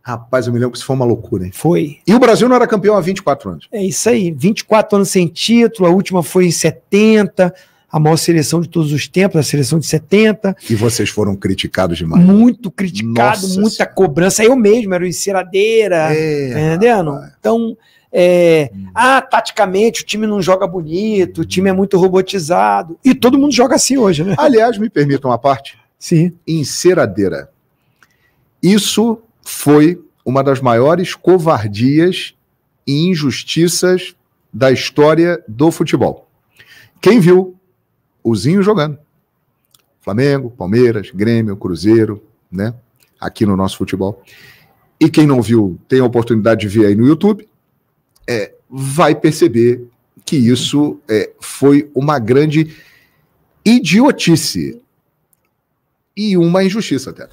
Rapaz, eu me lembro que isso foi uma loucura, hein? Foi. E o Brasil não era campeão há 24 anos. É isso aí, 24 anos sem título, a última foi em 70, a maior seleção de todos os tempos, a seleção de 70. E vocês foram criticados demais. Muito criticado, Nossa muita Senhora. cobrança. Eu mesmo era o enceradeira, entendendo? Rapaz. Então, taticamente o time não joga bonito, o time é muito robotizado. E todo mundo joga assim hoje, né? Aliás, me permitam uma parte. Sim. Enceradeira. Isso foi uma das maiores covardias e injustiças da história do futebol. Quem viu o Zinho jogando? Flamengo, Palmeiras, Grêmio, Cruzeiro, né? Aqui no nosso futebol. E quem não viu, tem a oportunidade de ver aí no YouTube, vai perceber que isso foi uma grande idiotice. E uma injustiça até.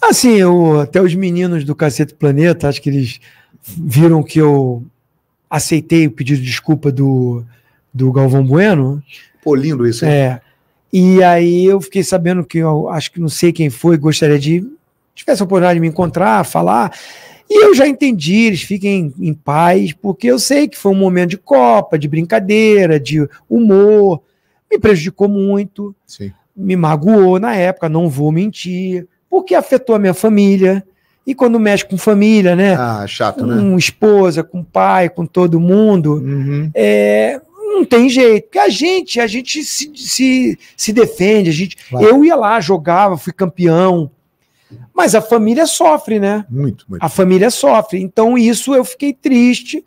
Assim, até os meninos do Cacete Planeta, acho que eles viram que eu aceitei o pedido de desculpa do Galvão Bueno. Pô, lindo isso, hein? E aí eu fiquei sabendo que eu acho que não sei quem foi, gostaria de tivesse a oportunidade de me encontrar, falar. E eu já entendi, eles fiquem em paz, porque eu sei que foi um momento de Copa, de brincadeira, de humor, me prejudicou muito. Sim. Me magoou na época, não vou mentir, porque afetou a minha família. E quando mexe com família, né? Chato, com né? Com esposa, com pai, com todo mundo, Uhum. Não tem jeito. Porque a gente se defende. Claro. Eu ia lá, jogava, fui campeão. Mas a família sofre, né? Muito. A família sofre. Então isso eu fiquei triste,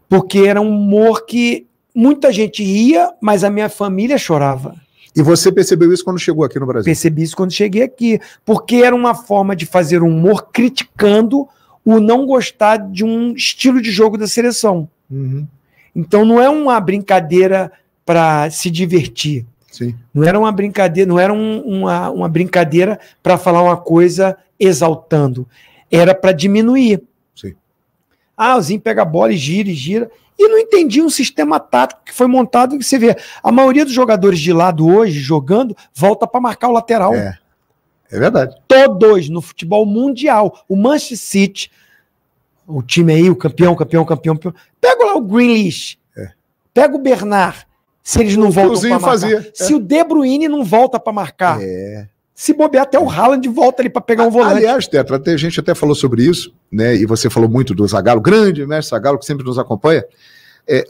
porque era um humor que muita gente ria, mas a minha família chorava. E você percebeu isso quando chegou aqui no Brasil? Percebi isso quando cheguei aqui, porque era uma forma de fazer um humor criticando o não gostar de um estilo de jogo da seleção. Uhum. Então não é uma brincadeira para se divertir. Sim. Não era uma brincadeira, não era uma brincadeira para falar uma coisa exaltando. Era para diminuir. Sim. O Zinho pega a bola e gira. E não entendi um sistema tático que foi montado, que você vê, a maioria dos jogadores de lado hoje, jogando, volta para marcar o lateral. É verdade. Todos no futebol mundial. O Manchester City, o time aí, o campeão. Pega lá o Grealish, pega o Bernard, se eles não voltam para marcar. Fazia. Se o De Bruyne não volta para marcar. Se bobear, até o Haaland volta ali para pegar um volante. Aliás, Tetra, a gente até falou sobre isso, né? E você falou muito do Zagallo, grande mestre Zagallo, que sempre nos acompanha.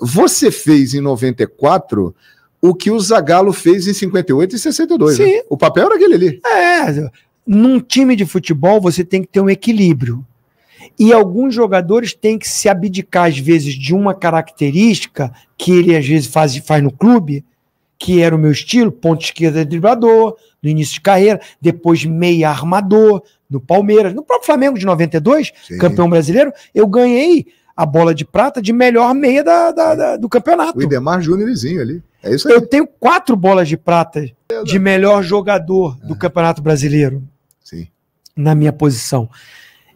Você fez em 94 o que o Zagallo fez em 58 e 62. Sim. Né? O papel era aquele ali. Num time de futebol, você tem que ter um equilíbrio. E alguns jogadores têm que se abdicar, às vezes, de uma característica que ele, às vezes, faz no clube, que era o meu estilo, ponta esquerda driblador, no início de carreira, depois meia armador, no Palmeiras, no próprio Flamengo de 92, Sim. Campeão brasileiro, eu ganhei a bola de prata de melhor meia do campeonato. O Idemar Júniorzinho ali. É isso aí. Eu tenho 4 bolas de prata de melhor jogador do Campeonato Brasileiro. Sim. Na minha posição.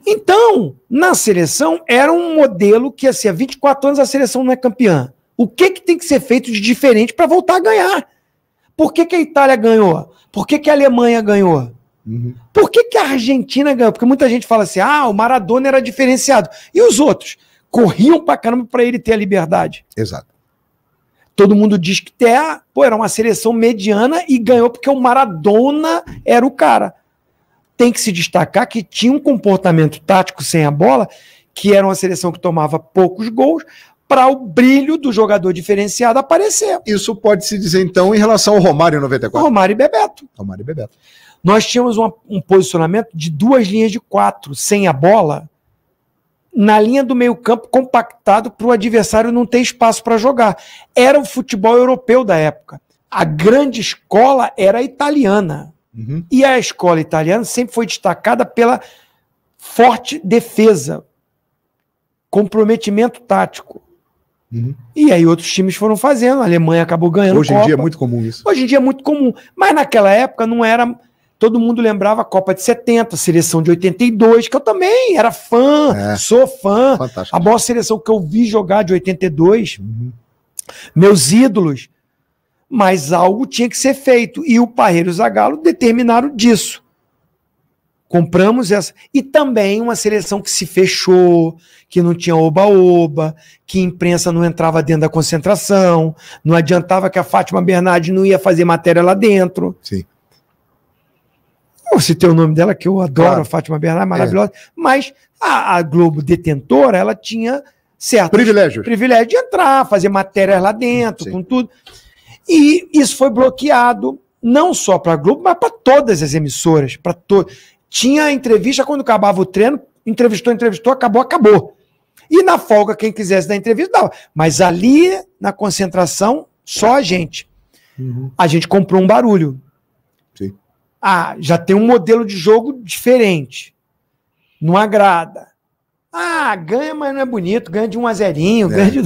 Então, na seleção, era um modelo que, assim, há 24 anos a seleção não é campeã. O que tem que ser feito de diferente para voltar a ganhar? Por que a Itália ganhou? Por que a Alemanha ganhou? Uhum. Por que a Argentina ganhou? Porque muita gente fala assim, o Maradona era diferenciado. E os outros? Corriam pra caramba para ele ter a liberdade. Exato. Todo mundo diz que era uma seleção mediana e ganhou porque o Maradona era o cara. Tem que se destacar que tinha um comportamento tático sem a bola, que era uma seleção que tomava poucos gols, para o brilho do jogador diferenciado aparecer. Isso pode se dizer, então, em relação ao Romário em 94. Romário e Bebeto. Romário e Bebeto. Nós tínhamos um posicionamento de 2 linhas de 4, sem a bola, na linha do meio-campo, compactado para o adversário não ter espaço para jogar. Era o futebol europeu da época. A grande escola era a italiana. Uhum. E a escola italiana sempre foi destacada pela forte defesa, comprometimento tático. Uhum. E aí outros times foram fazendo, a Alemanha acabou ganhando. Hoje em dia é muito comum isso. Hoje em dia é muito comum, mas naquela época não era. Todo mundo lembrava a Copa de 70, a seleção de 82, que eu também era fã, sou fã. Fantástico. A maior seleção que eu vi jogar de 82, Uhum. meus ídolos. Mas algo tinha que ser feito. E o Parreira e o Zagallo determinaram disso. Compramos essa. E também uma seleção que se fechou, que não tinha oba-oba, que a imprensa não entrava dentro da concentração, não adiantava que a Fátima Bernardes não ia fazer matéria lá dentro. Sim. Eu citei o nome dela, que eu adoro, Claro. a Fátima Bernardes, maravilhosa, mas a Globo detentora, ela tinha certo Privilégios. privilégio de entrar, fazer matérias lá dentro, Sim. com tudo. E isso foi bloqueado, não só para a Globo, mas para todas as emissoras, para tinha entrevista quando acabava o treino, entrevistou, acabou. E na folga, quem quisesse dar entrevista, dava. Mas ali, na concentração, só a gente. Uhum. A gente comprou um barulho. Sim. Ah, já tem um modelo de jogo diferente. Não agrada. Ah, ganha, mas não é bonito. Ganha de 1-0. Ganha de...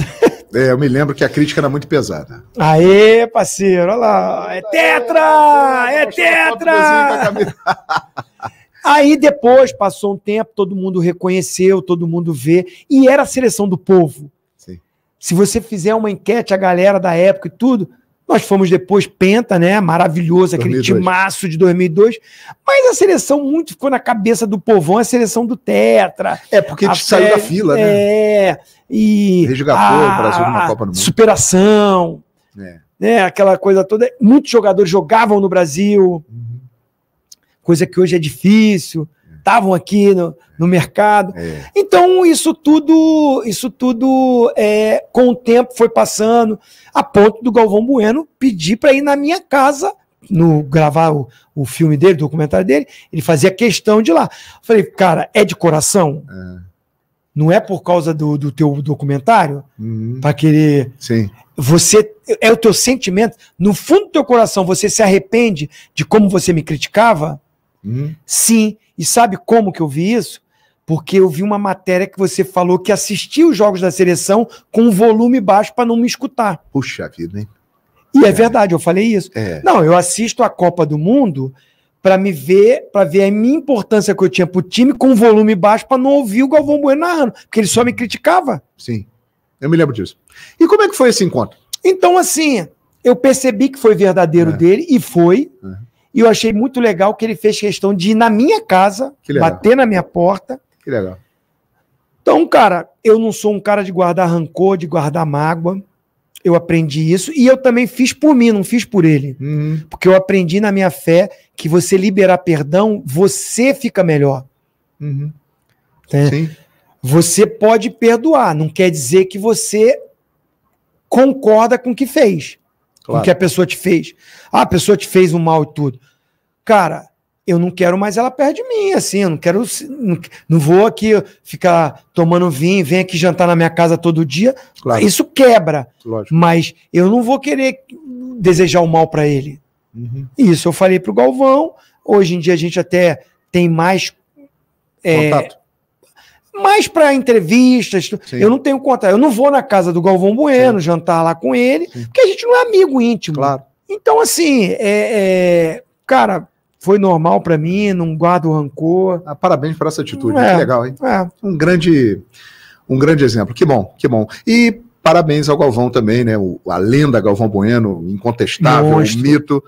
Eu me lembro que a crítica era muito pesada. Aê, parceiro, olha lá. É tetra! É tetra! Aí depois, passou um tempo, todo mundo reconheceu, todo mundo vê, e era a seleção do povo. Sim. Se você fizer uma enquete, a galera da época e tudo, nós fomos depois penta, né? Maravilhoso, aquele 2002. timaço de 2002, mas a seleção muito ficou na cabeça do povão, a seleção do tetra. Porque a gente saiu da fila, né? E resgatou o Brasil numa Copa do Mundo. Superação, né? Aquela coisa toda. Muitos jogadores jogavam no Brasil, coisa que hoje é difícil, estavam aqui no mercado. Então, isso tudo com o tempo foi passando, a ponto do Galvão Bueno pedir para ir na minha casa, gravar o filme dele, o documentário dele, ele fazia questão de ir lá. Eu falei, cara, é de coração? Não é por causa do teu documentário? Para querer... Sim. É o teu sentimento? No fundo do teu coração, você se arrepende de como você me criticava? Sim. E sabe como que eu vi isso? Porque eu vi uma matéria que você falou que assistia os jogos da seleção com um volume baixo para não me escutar. Puxa vida, hein? E é verdade, eu falei isso. Não, eu assisto a Copa do Mundo para ver a minha importância que eu tinha pro time com volume baixo para não ouvir o Galvão Bueno narrando, porque ele só me criticava. Sim, eu me lembro disso. E como é que foi esse encontro? Então, assim, eu percebi que foi verdadeiro dele, e foi. E eu achei muito legal que ele fez questão de ir na minha casa, bater na minha porta. Que legal. Então, cara, eu não sou um cara de guardar rancor, de guardar mágoa. Eu aprendi isso. E eu também fiz por mim, não fiz por ele. Porque eu aprendi na minha fé que você liberar perdão, você fica melhor. Sim. Você pode perdoar, não quer dizer que você concorda com o que fez. Com o que a pessoa te fez. Ah, a pessoa te fez um mal e tudo. Cara, eu não quero mais ela perto de mim, assim, eu não quero, não vou aqui ficar tomando vinho, vem aqui jantar na minha casa todo dia. Isso quebra. Lógico. Mas eu não vou querer desejar o mal para ele. Isso eu falei pro Galvão. Hoje em dia a gente até tem mais contato. Mais para entrevistas. Sim. Eu não tenho contato. Eu não vou na casa do Galvão Bueno jantar lá com ele, porque a gente não é amigo íntimo. Claro. Então, assim, cara, foi normal para mim, não guardo rancor. Parabéns por essa atitude, que legal, hein? Um grande exemplo. Que bom, que bom. E parabéns ao Galvão também, né? A lenda Galvão Bueno, incontestável, o mito,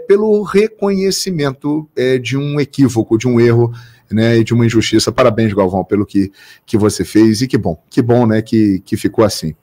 pelo reconhecimento de um equívoco, de um erro, né, e de uma injustiça. Parabéns, Galvão, pelo que você fez, e que bom, né, que ficou assim.